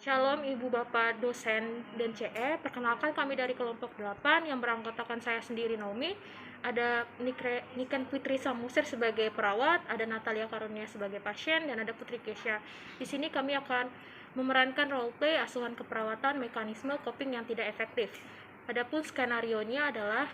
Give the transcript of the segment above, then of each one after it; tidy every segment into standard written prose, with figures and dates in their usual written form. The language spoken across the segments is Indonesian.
Shalom Ibu Bapak dosen dan CE. Perkenalkan kami dari kelompok 8 yang beranggotakan saya sendiri Naomi. Ada Niken Fitri Samusir sebagai perawat, ada Natalia Karunia sebagai pasien, dan ada Putri Kesha. Di sini kami akan memerankan roleplay asuhan keperawatan mekanisme coping yang tidak efektif. Adapun skenarionya adalah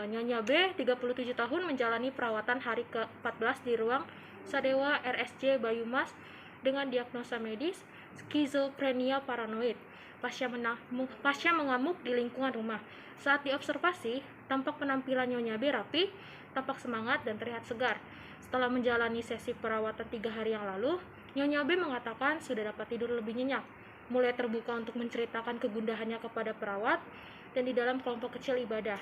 Nyonya B, 37 tahun, menjalani perawatan hari ke-14 di ruang Sadewa RSJ Bayumas dengan diagnosa medis skizofrenia paranoid. Pasien mengamuk di lingkungan rumah. Saat diobservasi, tampak penampilan Nyonya B rapi, tampak semangat dan terlihat segar. Setelah menjalani sesi perawatan 3 hari yang lalu, Nyonya B mengatakan sudah dapat tidur lebih nyenyak, mulai terbuka untuk menceritakan kegundahannya kepada perawat dan di dalam kelompok kecil ibadah.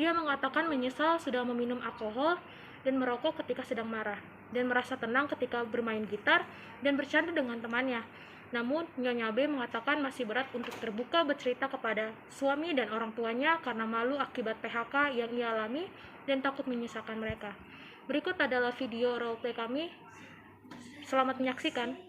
Ia mengatakan menyesal sudah meminum alkohol dan merokok ketika sedang marah, dan merasa tenang ketika bermain gitar dan bercanda dengan temannya. Namun, Nyonya B mengatakan masih berat untuk terbuka bercerita kepada suami dan orang tuanya karena malu akibat PHK yang ia alami dan takut menyusahkan mereka. Berikut adalah video roleplay kami. Selamat menyaksikan.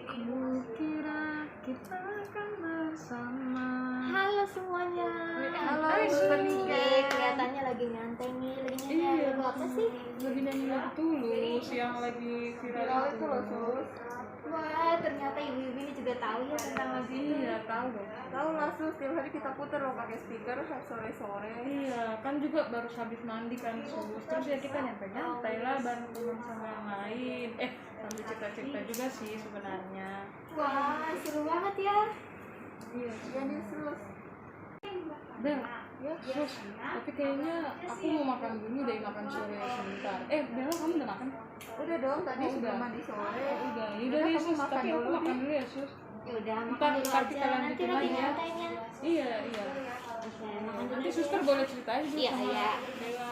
Kukira kita akan bersama. Halo semuanya. Halo bertiga. Kelihatannya lagi nyantai nih. Lagi nyantai lagu apa sih? Lagi nyanyi lagu Tulus yang lagi viral itu loh, Sus. Wah, ternyata ibu-ibu ini juga tahu ya tentang lagu itu. Iya, tahu dong. Tahu lah, Sus. Tiap hari kita putar loh pakai speaker sore-sore. Iya, kan juga baru habis mandi kan, Sus. Terus ya kita nyantai-nyantai lah bareng teman sama yang lain. Sambil cerita-cerita juga sih sebenarnya. Wah, seru banget ya. Iya nih, Sus. Bel, ya Sus, tapi kayaknya aku mau makan dulu deh, makan sore sebentar. Bella, kamu udah makan? Udah dong, tadi Oh, sebelum udah. mandi sore. Udah deh kamu Sus, makan tapi aku dulu makan nih. dulu ya Sus. Ya udah, makan Ntar dulu kita aja. Nanti lanjutin lagi lagi ya. nyantainya. Iya. Oke, makan dulu. Nanti suster boleh ceritain dulu Iya, sama iya. Bella.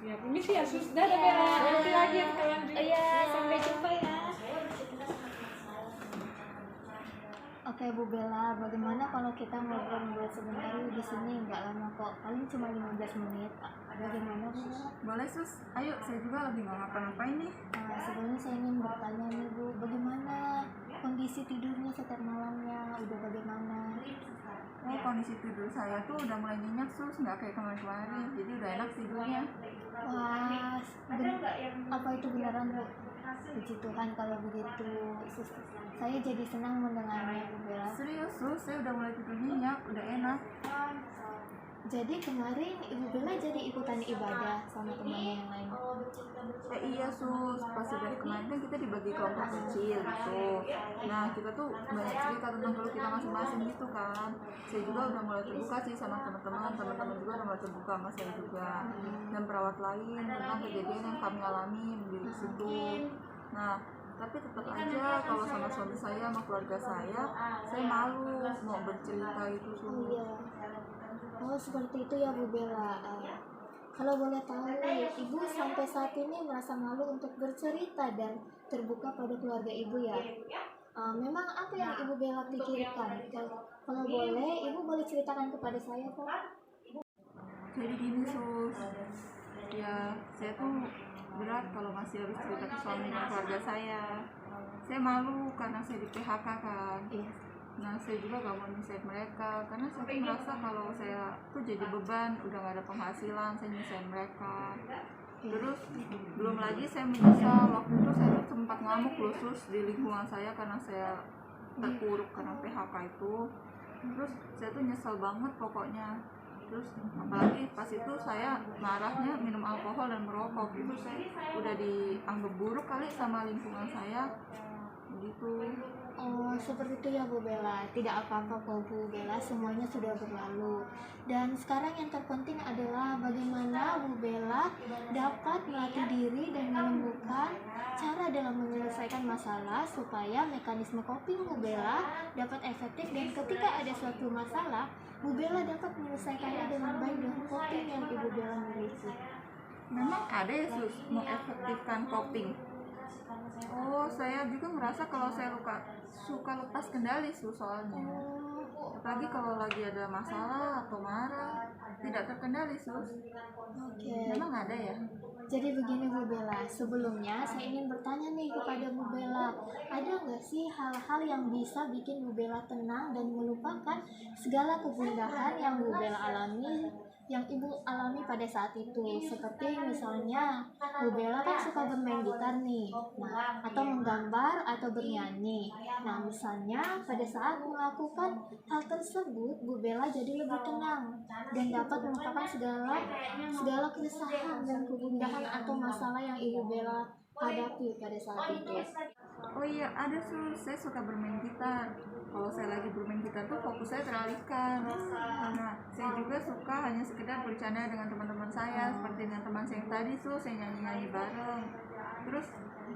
Ya, permisi ya Sus. Dadah Bella, nanti lagi ya kita lanjut. Iya, sampai jumpa ya. Oke Bu Bella, bagaimana kalau kita ngobrol-ngobrol sebentar di sini? Nggak lama kok, paling cuma 15 menit. Bagaimana Bu Bella? Boleh Sus, ayo saya juga lagi nggak ngapa-ngapain nih. Sebelumnya saya ingin bertanya nih Bu, bagaimana kondisi tidurnya setiap malamnya? Udah bagaimana? Oh, kondisi tidur saya tuh udah mulai nyenyak Sus, nggak kayak kemarin-kemarin, jadi udah enak tidurnya. Wah, apa itu beneran Bu? Puji Tuhan kalau begitu. Saya jadi senang mendengarnya Bu Bella. Serius Sus, saya udah mulai tidur nyenyak, udah enak. Jadi kemarin Ibu Bella jadi ikutan ibadah sama temannya yang lain. Iya Sus, pas dari kemarin kan kita dibagi kelompok kecil gitu. Nah kita tuh banyak cerita tentang kalau kita masing-masing gitu kan. Saya juga udah mulai terbuka sih sama teman-teman juga udah mulai terbuka sama saya juga. Dan perawat lain tentang kejadian yang kami alami di situ. Nah tapi tetap aja kalau sama suami saya sama keluarga saya malu mau bercerita itu Sus. Oh iya. Oh seperti itu ya Bu Bella. Kalau boleh tahu, Ibu sampai saat ini merasa malu untuk bercerita dan terbuka pada keluarga Ibu ya. Memang apa yang Ibu Bella pikirkan? Kalau boleh, Ibu boleh ceritakan kepada saya kok. Jadi gini Sus, ya saya tuh berat kalau masih harus cerita ke suami dan keluarga saya. Saya malu karena saya di PHK kan. Nah saya juga gak mau nyusahin mereka karena saya tuh merasa kalau saya tuh jadi beban, udah gak ada penghasilan, saya nyusahin mereka. Terus belum lagi saya menyesal waktu itu saya tuh sempat ngamuk loh Sus di lingkungan saya karena saya terpuruk karena PHK itu. Terus saya tuh nyesel banget pokoknya. Terus apalagi pas itu saya marahnya minum alkohol dan merokok, itu saya udah dianggap buruk kali sama lingkungan saya begitu. Oh seperti itu ya Bu Bella. Tidak apa-apa kok Bu Bella, semuanya sudah berlalu. Dan sekarang yang terpenting adalah bagaimana Bu Bella dapat melatih diri dan menemukan cara dalam menyelesaikan masalah supaya mekanisme coping Bu Bella dapat efektif, dan ketika ada suatu masalah Bu Bella dapat menyelesaikannya dengan baik dengan coping yang Ibu Bella miliki. Memang ada ya Sus mengefektifkan coping? Oh saya juga merasa kalau saya suka lepas kendali Sus soalnya. Apalagi kalau lagi ada masalah atau marah, tidak terkendali, Sus. Oke. Memang ada ya? Jadi begini Bu Bella, sebelumnya saya ingin bertanya nih kepada Bu Bella, ada nggak sih hal-hal yang bisa bikin Bu Bella tenang dan melupakan segala kegundahan yang Bu Bella alami, yang Ibu alami pada saat itu? Seperti misalnya Bu Bella kan suka bermain gitar nih, nah, atau menggambar atau bernyanyi. Nah, misalnya pada saat melakukan hal tersebut, Bu Bella jadi lebih tenang dan dapat melupakan segala keresahan dan kegundahan atau masalah yang Ibu Bella hadapi pada saat itu. Oh iya, ada, Sus. Saya suka bermain gitar. Kalau saya lagi bermain gitar tuh fokus saya teralihkan. Nah, saya juga suka hanya sekedar bercanda dengan teman-teman saya, seperti dengan teman saya yang tadi, Sus, saya nyanyi-nyanyi bareng. Terus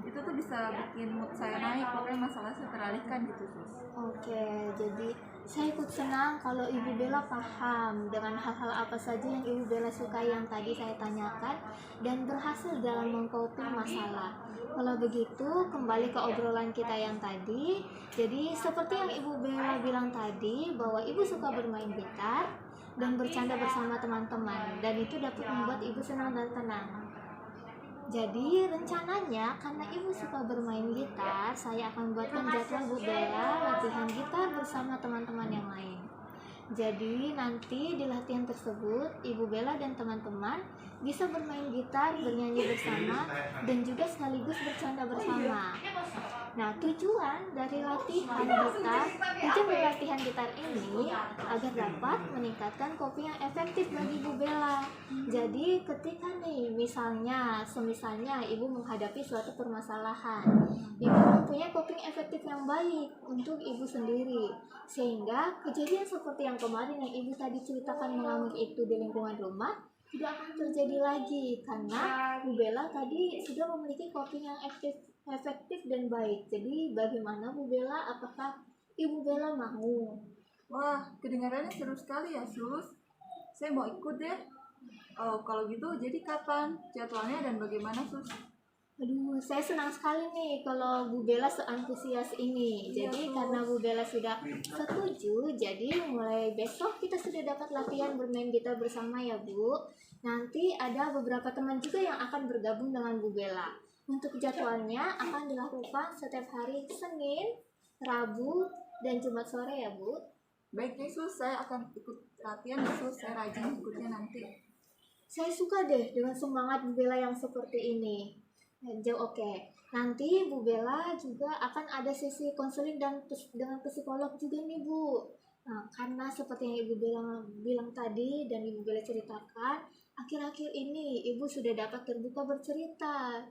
itu tuh bisa bikin mood saya naik, pokoknya masalah saya teralihkan gitu, Sus. Oke, jadi saya ikut senang kalau Ibu Bella paham dengan hal-hal apa saja yang Ibu Bella sukai yang tadi saya tanyakan dan berhasil dalam mengcoping masalah. Kalau begitu, kembali ke obrolan kita yang tadi. Jadi seperti yang Ibu Bella bilang tadi, bahwa Ibu suka bermain gitar dan bercanda bersama teman-teman, dan itu dapat membuat Ibu senang dan tenang. Jadi rencananya karena Ibu suka bermain gitar, saya akan buatkan jadwal Bu Bella latihan gitar bersama teman-teman yang lain. Jadi nanti di latihan tersebut Ibu Bella dan teman-teman bisa bermain gitar, bernyanyi bersama, dan juga sekaligus bercanda bersama. Nah, tujuan dari latihan gitar, latihan gitar ini agar dapat meningkatkan coping yang efektif bagi Ibu Bella. Jadi ketika nih misalnya Ibu menghadapi suatu permasalahan, Ibu mempunyai coping efektif yang baik untuk Ibu sendiri, sehingga kejadian seperti yang kemarin yang Ibu tadi ceritakan mengamuk itu di lingkungan rumah tidak akan terjadi lagi, karena Bu Bella tadi sudah memiliki coping yang efektif dan baik. Jadi bagaimana Bu Bella, apakah Ibu Bella mau? Wah, kedengarannya seru sekali ya, Sus. Saya mau ikut deh. Oh, kalau gitu jadi kapan jadwalnya dan bagaimana, Sus? Aduh, saya senang sekali nih kalau Bu Bella seantusias ini. Jadi karena Bu Bella sudah setuju, jadi mulai besok kita sudah dapat latihan bermain gitar bersama ya Bu. Nanti ada beberapa teman juga yang akan bergabung dengan Bu Bella. Untuk jadwalnya akan dilakukan setiap hari Senin, Rabu, dan Jumat sore ya Bu. Baik deh, Sus, saya akan ikut latihan ya, Sus. Saya rajin ikutnya nanti. Saya suka deh dengan semangat Bu Bella yang seperti ini. Oke. Nanti Bu Bella juga akan ada sesi konseling dan dengan psikolog juga nih Bu. Nah, karena seperti yang Ibu bilang tadi dan Ibu Bella ceritakan, akhir-akhir ini Ibu sudah dapat terbuka bercerita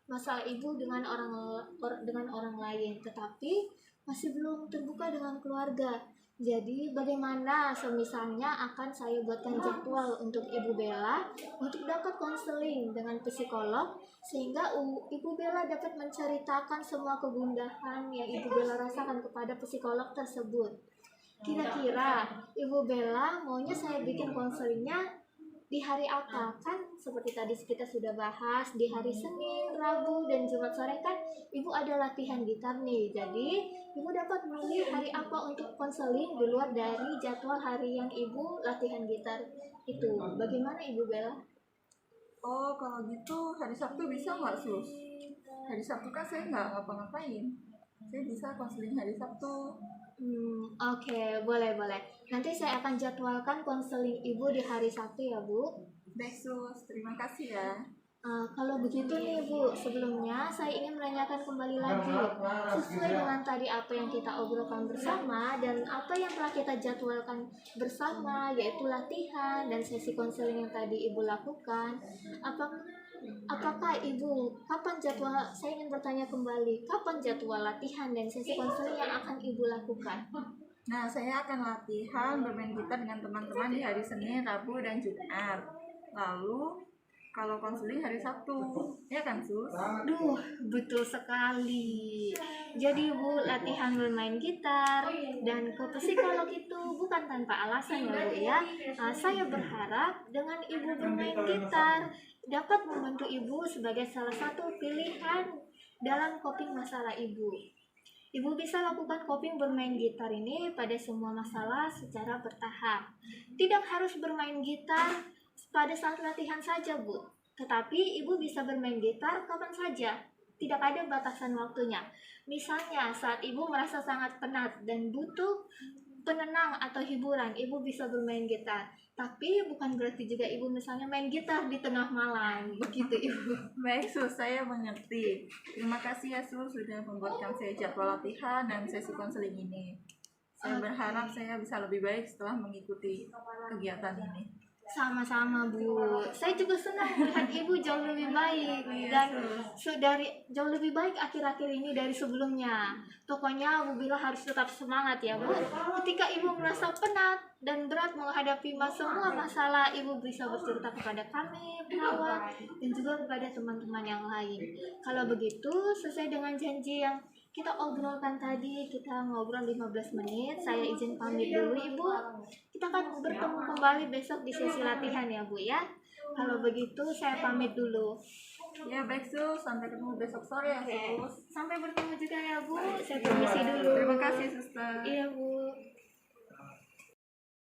masalah Ibu dengan orang lain, tetapi masih belum terbuka dengan keluarga. Jadi bagaimana semisalnya akan saya buatkan jadwal untuk Ibu Bella untuk dapat konseling dengan psikolog, sehingga Ibu Bella dapat menceritakan semua kegundahan yang Ibu Bella rasakan kepada psikolog tersebut. Kira-kira Ibu Bella maunya saya bikin konselingnya di hari apa? Kan seperti tadi kita sudah bahas, di hari Senin, Rabu, dan Jumat sore kan Ibu ada latihan gitar nih. Jadi Ibu dapat memilih hari apa untuk konseling di luar dari jadwal hari yang Ibu latihan gitar itu. Bagaimana Ibu Bella? Oh, kalau gitu hari Sabtu bisa nggak, Sus? Hari Sabtu kan saya nggak ngapa-ngapain. Saya bisa konseling hari Sabtu. Oke, boleh. Nanti saya akan jadwalkan konseling Ibu di hari Sabtu ya Bu. Baik, Sus, terima kasih ya. Kalau begitu nih Bu, sebelumnya saya ingin menanyakan kembali lagi, sesuai dengan tadi apa yang kita obrolkan bersama dan apa yang telah kita jadwalkan bersama, yaitu latihan dan sesi konseling yang tadi Ibu lakukan. Apakah Ibu, saya ingin bertanya kembali, kapan jadwal latihan dan sesi konseling yang akan Ibu lakukan? Nah, saya akan latihan bermain gitar dengan teman-teman di hari Senin, Rabu, dan Jumat. Lalu kalau konseling hari Sabtu, ya kan, Sus? Duh, betul sekali. Jadi Bu, latihan bermain gitar dan ke psikolog itu bukan tanpa alasan ya Bu ya. Saya berharap dengan Ibu bermain gitar dapat membantu Ibu sebagai salah satu pilihan dalam coping masalah Ibu. Ibu bisa lakukan coping bermain gitar ini pada semua masalah secara bertahap. Tidak harus bermain gitar pada saat latihan saja, Bu. Tetapi Ibu bisa bermain gitar kapan saja. Tidak ada batasan waktunya. Misalnya saat Ibu merasa sangat penat dan butuh penenang atau hiburan, Ibu bisa bermain gitar. Tapi bukan berarti juga Ibu misalnya main gitar di tengah malam. Begitu, Ibu. Baik, Sus, saya mengerti. Terima kasih ya, Sus, sudah membuatkan saya jadwal latihan dan sesi konseling ini. Saya berharap saya bisa lebih baik setelah mengikuti kegiatan ini. Sama-sama, Bu. Saya juga senang melihat Ibu jauh lebih baik dan jauh lebih baik akhir-akhir ini dari sebelumnya. Pokoknya Bu Bella harus tetap semangat ya, Bu. Ketika Ibu merasa penat dan berat menghadapi semua masalah, Ibu bisa bercerita kepada kami, perawat, dan juga kepada teman-teman yang lain. Kalau begitu, sesuai dengan janji yang kita obrolkan tadi, kita ngobrol 15 menit. Saya izin pamit dulu, Ibu. Kita akan bertemu kembali besok di sesi latihan ya, Bu ya. Kalau begitu saya pamit dulu. Ya, baik, Sus. Sampai ketemu besok sore ya, Sus. Sampai bertemu juga ya, Bu. Saya permisi dulu. Terima kasih, Suster. Iya, Bu.